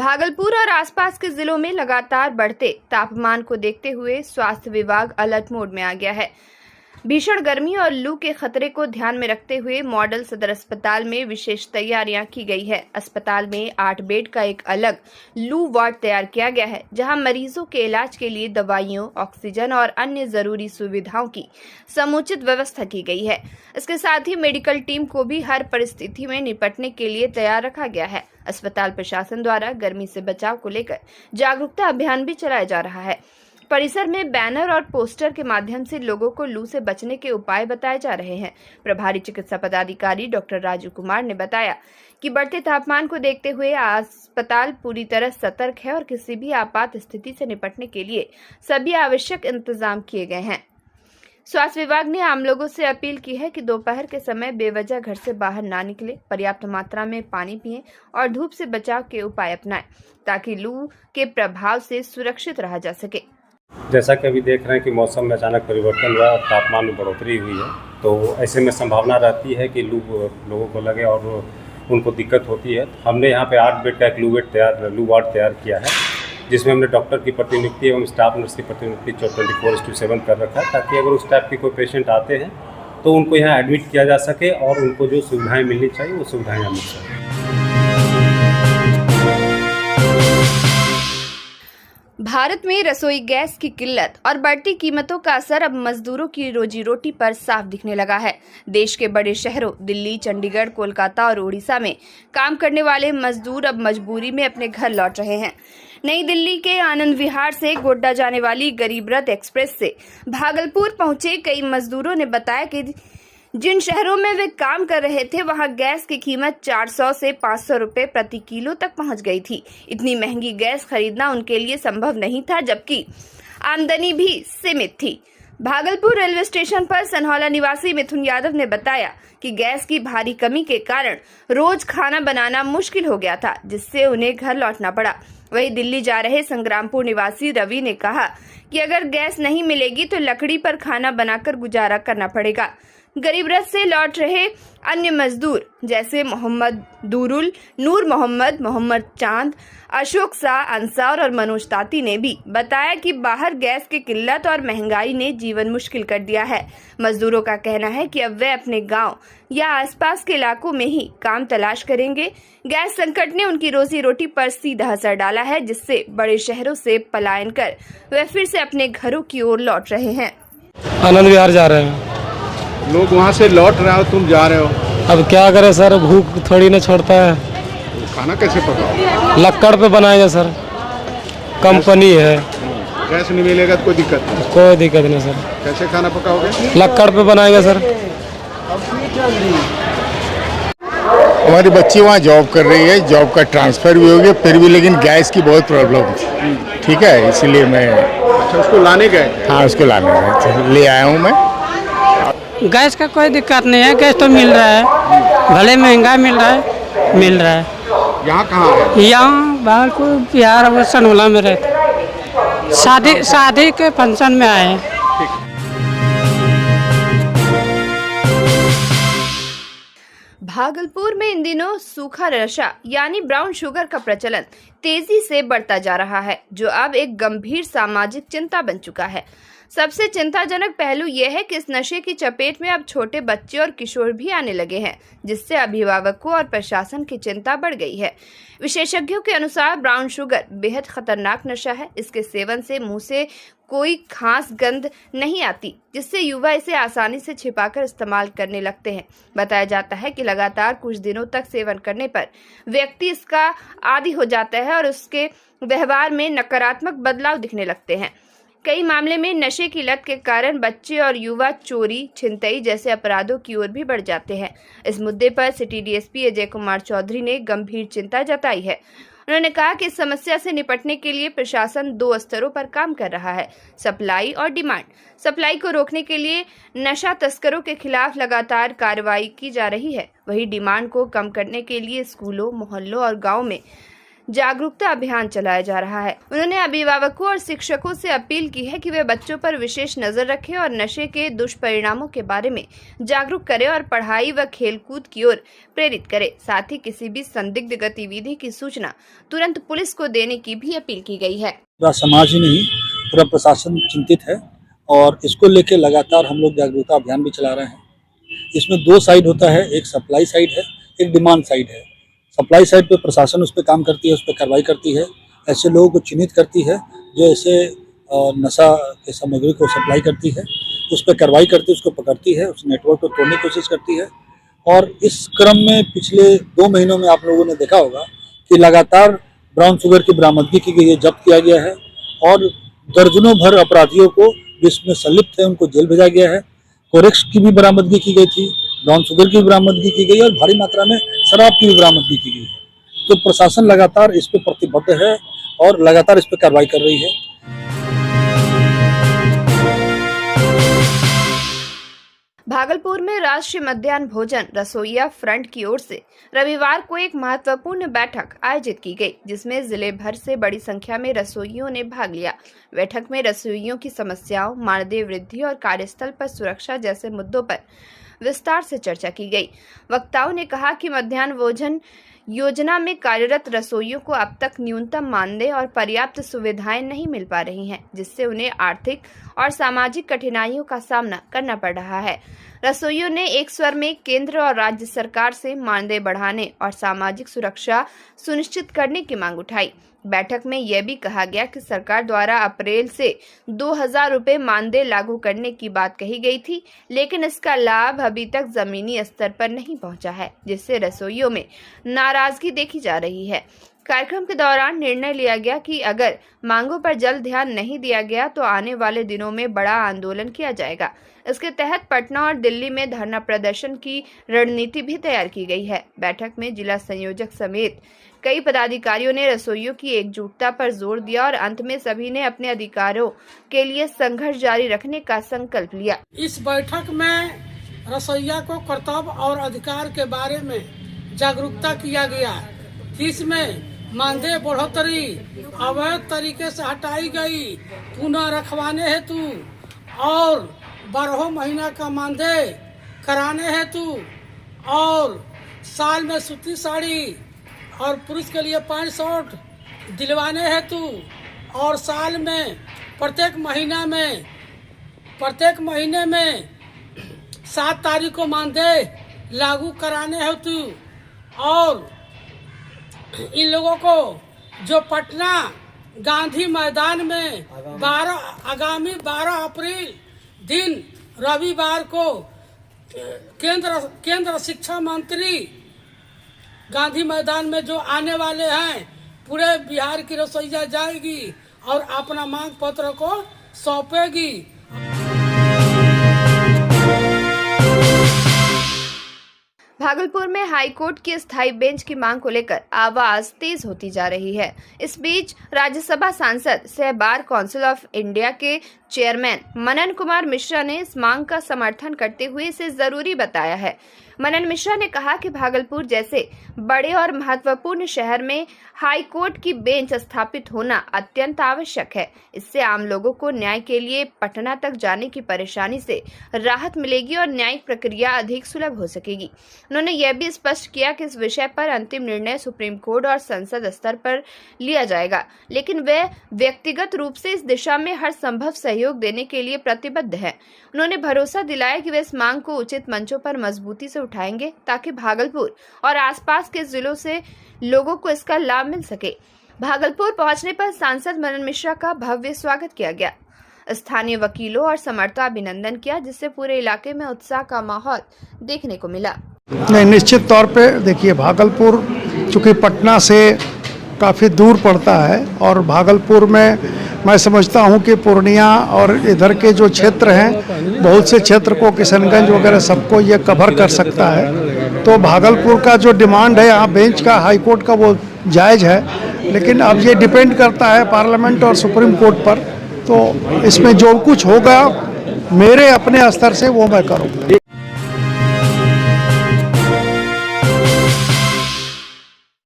भागलपुर और आसपास के जिलों में लगातार बढ़ते तापमान को देखते हुए स्वास्थ्य विभाग अलर्ट मोड में आ गया है। भीषण गर्मी और लू के खतरे को ध्यान में रखते हुए मॉडल सदर अस्पताल में विशेष तैयारियां की गई है। अस्पताल में 8 बेड का एक अलग लू वार्ड तैयार किया गया है, जहां मरीजों के इलाज के लिए दवाइयों, ऑक्सीजन और अन्य जरूरी सुविधाओं की समुचित व्यवस्था की गई है। इसके साथ ही मेडिकल टीम को भी हर परिस्थिति में निपटने के लिए तैयार रखा गया है। अस्पताल प्रशासन द्वारा गर्मी से बचाव को लेकर जागरूकता अभियान भी चलाया जा रहा है। परिसर में बैनर और पोस्टर के माध्यम से लोगों को लू से बचने के उपाय बताए जा रहे हैं। प्रभारी चिकित्सा पदाधिकारी डॉक्टर राजू कुमार ने बताया कि बढ़ते तापमान को देखते हुए अस्पताल पूरी तरह सतर्क है और किसी भी आपात स्थिति से निपटने के लिए सभी आवश्यक इंतजाम किए गए हैं। स्वास्थ्य विभाग ने आम लोगों से अपील की है कि दोपहर के समय बेवजह घर से बाहर ना निकले, पर्याप्त मात्रा में पानी पिएं और धूप से बचाव के उपाय अपनाएं, ताकि लू के प्रभाव से सुरक्षित रहा जा सके। जैसा कि अभी देख रहे हैं कि मौसम में अचानक परिवर्तन हुआ और तापमान में बढ़ोतरी हुई है, तो ऐसे में संभावना रहती है कि लू लोगों को लगे और उनको दिक्कत होती है। तो हमने यहाँ पे 8 बेड का एक लू वार्ड तैयार किया है, जिसमें हमने डॉक्टर की प्रतिनियुक्ति एवं स्टाफ नर्स की प्रतिनियुक्ति 24/7 कर रखा है, ताकि अगर उस टाइप के कोई पेशेंट आते हैं तो उनको यहाँ एडमिट किया जा सके और उनको जो सुविधाएँ मिलनी चाहिए वो सुविधाएँ यहाँ मिल सकें। भारत में रसोई गैस की किल्लत और बढ़ती कीमतों का असर अब मजदूरों की रोजी रोटी पर साफ दिखने लगा है। देश के बड़े शहरों दिल्ली, चंडीगढ़, कोलकाता और उड़ीसा में काम करने वाले मजदूर अब मजबूरी में अपने घर लौट रहे हैं। नई दिल्ली के आनंद विहार से गोड्डा जाने वाली गरीब रथ एक्सप्रेस से भागलपुर पहुंचे कई मजदूरों ने बताया कि जिन शहरों में वे काम कर रहे थे, वहां गैस की कीमत 400 से 500 रुपए प्रति किलो तक पहुंच गई थी। इतनी महंगी गैस खरीदना उनके लिए संभव नहीं था, जबकि आमदनी भी सीमित थी। भागलपुर रेलवे स्टेशन पर सनहौला निवासी मिथुन यादव ने बताया कि गैस की भारी कमी के कारण रोज खाना बनाना मुश्किल हो गया था, जिससे उन्हें घर लौटना पड़ा। वहीं दिल्ली जा रहे संग्रामपुर निवासी रवि ने कहा कि अगर गैस नहीं मिलेगी तो लकड़ी पर खाना बनाकर गुजारा करना पड़ेगा। गरीब रथ से लौट रहे अन्य मजदूर जैसे मोहम्मद दूरुल, नूर मोहम्मद, मोहम्मद चांद, अशोक शाह, अंसार और मनोज ताती ने भी बताया कि बाहर गैस की किल्लत और महंगाई ने जीवन मुश्किल कर दिया है। मजदूरों का कहना है कि अब वे अपने गांव या आसपास के इलाकों में ही काम तलाश करेंगे। गैस संकट ने उनकी रोजी रोटी पर सीधा असर डाला है, जिससे बड़े शहरों से पलायन कर वे फिर से अपने घरों की ओर लौट रहे हैं। आनंद विहार जा रहे हैं लोग, वहाँ से लौट रहे हो, तुम जा रहे हो। अब क्या करें सर, भूख थोड़ी ना छोड़ता है। खाना कैसे पकाओ? लक्कड़ पे बनाएगा सर, कंपनी है। गैस नहीं मिलेगा तो कोई दिक्कत नहीं? कोई दिक्कत नहीं सर। कैसे खाना पकाओगे? लक्कड़ पे बनाएगा सर। हमारी बच्ची वहाँ जॉब कर रही है, जॉब का ट्रांसफ़र भी हो गया, फिर भी लेकिन गैस की बहुत प्रॉब्लम थी। ठीक है, इसलिए मैं उसको लाने गए? हाँ, उसको लाने गए, ले आया हूँ मैं। गैस का कोई दिक्कत नहीं है, गैस तो मिल रहा है, भले महंगा मिल रहा है। यहाँ कहाँ है? यहाँ भागलपुर बिहार और सनहौला में रहते, शादी के फंक्शन में आए हैं। भागलपुर में इन दिनों सूखा नशा यानी ब्राउन शुगर का प्रचलन तेजी से बढ़ता जा रहा है, जो अब एक गंभीर सामाजिक चिंता बन चुका है। सबसे चिंताजनक पहलू यह है कि इस नशे की चपेट में अब छोटे बच्चे और किशोर भी आने लगे हैं, जिससे अभिभावकों और प्रशासन की चिंता बढ़ गई है। विशेषज्ञों के अनुसार ब्राउन शुगर बेहद खतरनाक नशा है। इसके सेवन से मुंह से कोई खास गंध नहीं आती, जिससे युवा इसे आसानी से छिपाकर इस्तेमाल करने लगते हैं। बताया जाता है कि लगातार कुछ दिनों तक सेवन करने पर व्यक्ति इसका आदी हो जाता है और उसके व्यवहार में नकारात्मक बदलाव दिखने लगते हैं। कई मामले में नशे की लत के कारण बच्चे और युवा चोरी, छिनतई जैसे अपराधों की ओर भी बढ़ जाते हैं। इस मुद्दे पर सिटी डीएसपी अजय कुमार चौधरी ने गंभीर चिंता जताई है। उन्होंने कहा कि इस समस्या से निपटने के लिए प्रशासन 2 स्तरों पर काम कर रहा है, सप्लाई और डिमांड। सप्लाई को रोकने के लिए नशा तस्करों के खिलाफ लगातार कार्रवाई की जा रही है। वहीं डिमांड को कम करने के लिए स्कूलों, मोहल्लों और गाँव में जागरूकता अभियान चलाया जा रहा है। उन्होंने अभिभावकों और शिक्षकों से अपील की है कि वे बच्चों पर विशेष नजर रखें और नशे के दुष्परिणामों के बारे में जागरूक करें और पढ़ाई व खेलकूद की ओर प्रेरित करें। साथ ही किसी भी संदिग्ध गतिविधि की सूचना तुरंत पुलिस को देने की भी अपील की गई है। पूरा समाज ही नहीं, पूरा प्रशासन चिंतित है और इसको लेकर लगातार हम लोग जागरूकता अभियान भी चला रहे हैं। इसमें दो साइड होता है, एक सप्लाई साइड है, एक डिमांड साइड है। सप्लाई साइड पे प्रशासन उस पर काम करती है, उस पर कार्रवाई करती है, ऐसे लोगों को चिन्हित करती है जो ऐसे नशा के सामग्री को सप्लाई करती है, उस पर कार्रवाई करती है, उसको पकड़ती है, उस नेटवर्क को तोड़ने की कोशिश करती है। और इस क्रम में पिछले 2 महीनों में आप लोगों ने देखा होगा कि लगातार ब्राउन शुगर की बरामदगी की गई है, जब्त किया गया है और दर्जनों भर अपराधियों को जिसमें संलिप्त है उनको जेल भेजा गया है। कोरेक्स की भी बरामदगी की गई थी, ब्राउन शुगर की भी बरामदगी की गई और भारी मात्रा में शराब की भी बरामदगी की गई है। तो प्रशासन लगातार इस पर प्रतिबद्ध है और लगातार इस पर कार्रवाई कर रही है। भागलपुर में राष्ट्रीय मध्याह्न भोजन रसोइया फ्रंट की ओर से रविवार को एक महत्वपूर्ण बैठक आयोजित की गई, जिसमें जिले भर से बड़ी संख्या में रसोइयों ने भाग लिया। बैठक में रसोइयों की समस्याओं, मानदेय वृद्धि और कार्यस्थल पर सुरक्षा जैसे मुद्दों पर विस्तार से चर्चा की गई। वक्ताओं ने कहा कि मध्याह्न भोजन योजना में कार्यरत रसोइयों को अब तक न्यूनतम मानदेय और पर्याप्त सुविधाएं नहीं मिल पा रही हैं, जिससे उन्हें आर्थिक और सामाजिक कठिनाइयों का सामना करना पड़ रहा है। रसोइयों ने एक स्वर में केंद्र और राज्य सरकार से मानदेय बढ़ाने और सामाजिक सुरक्षा सुनिश्चित करने की मांग उठाई। बैठक में यह भी कहा गया कि सरकार द्वारा अप्रैल से 2000 रुपए मानदेय लागू करने की बात कही गई थी, लेकिन इसका लाभ अभी तक जमीनी स्तर पर नहीं पहुंचा है, जिससे रसोइयों में नाराजगी देखी जा रही है। कार्यक्रम के दौरान निर्णय लिया गया कि अगर मांगों पर जल्द ध्यान नहीं दिया गया तो आने वाले दिनों में बड़ा आंदोलन किया जाएगा। इसके तहत पटना और दिल्ली में धरना प्रदर्शन की रणनीति भी तैयार की गई है। बैठक में जिला संयोजक समेत कई पदाधिकारियों ने रसोइयों की एकजुटता पर जोर दिया और अंत में सभी ने अपने अधिकारों के लिए संघर्ष जारी रखने का संकल्प लिया। इस बैठक में रसोइया को कर्तव्य और अधिकार के बारे में जागरूकता किया गया। इसमें मानदेय बढ़ोतरी अवैध तरीके से हटाई गई, पुनः रखवाने हेतु और 12 महीना का मानदेय कराने हेतु और साल में सूती साड़ी और पुरुष के लिए पैंट शर्ट दिलवाने हेतु और साल में प्रत्येक महीने में 7 तारीख को मानदेय लागू कराने हेतु और इन लोगों को जो पटना गांधी मैदान में आगामी 12 अप्रैल दिन रविवार को केंद्र शिक्षा मंत्री गांधी मैदान में जो आने वाले हैं, पूरे बिहार की रसोइया जाएगी और अपना मांग पत्र को सौंपेगी। भागलपुर में हाईकोर्ट की स्थायी बेंच की मांग को लेकर आवाज तेज होती जा रही है। इस बीच राज्यसभा सांसद सह बार काउंसिल ऑफ इंडिया के चेयरमैन मनन कुमार मिश्रा ने इस मांग का समर्थन करते हुए इसे जरूरी बताया है। मनन मिश्रा ने कहा कि भागलपुर जैसे बड़े और महत्वपूर्ण शहर में हाई कोर्ट की बेंच स्थापित होना अत्यंत आवश्यक है। इससे आम लोगों को न्याय के लिए पटना तक जाने की परेशानी से राहत मिलेगी और न्यायिक प्रक्रिया अधिक सुलभ हो सकेगी। उन्होंने यह भी स्पष्ट किया कि इस विषय पर अंतिम निर्णय सुप्रीम कोर्ट और संसद स्तर पर लिया जाएगा, लेकिन वे व्यक्तिगत रूप से इस दिशा में हर संभव सहयोग देने के लिए प्रतिबद्ध है। उन्होंने भरोसा दिलाया कि वे इस मांग को उचित मंचों पर मजबूती से उठाएंगे ताकि भागलपुर और आसपास के जिलों से लोगों को इसका लाभ मिल सके। भागलपुर पहुंचने पर सांसद मनन मिश्रा का भव्य स्वागत किया गया। स्थानीय वकीलों और समर्थकों अभिनंदन किया, जिससे पूरे इलाके में उत्साह का माहौल देखने को मिला। नहीं, निश्चित तौर पे देखिए, भागलपुर चूँकि पटना से काफ़ी दूर पड़ता है और भागलपुर में मैं समझता हूँ कि पूर्णिया और इधर के जो क्षेत्र हैं, बहुत से क्षेत्र को किशनगंज वगैरह सबको ये कवर कर सकता है। तो भागलपुर का जो डिमांड है यहाँ बेंच का, हाई कोर्ट का, वो जायज़ है, लेकिन अब ये डिपेंड करता है पार्लियामेंट और सुप्रीम कोर्ट पर। तो इसमें जो कुछ होगा मेरे अपने स्तर से वो मैं करूँगा।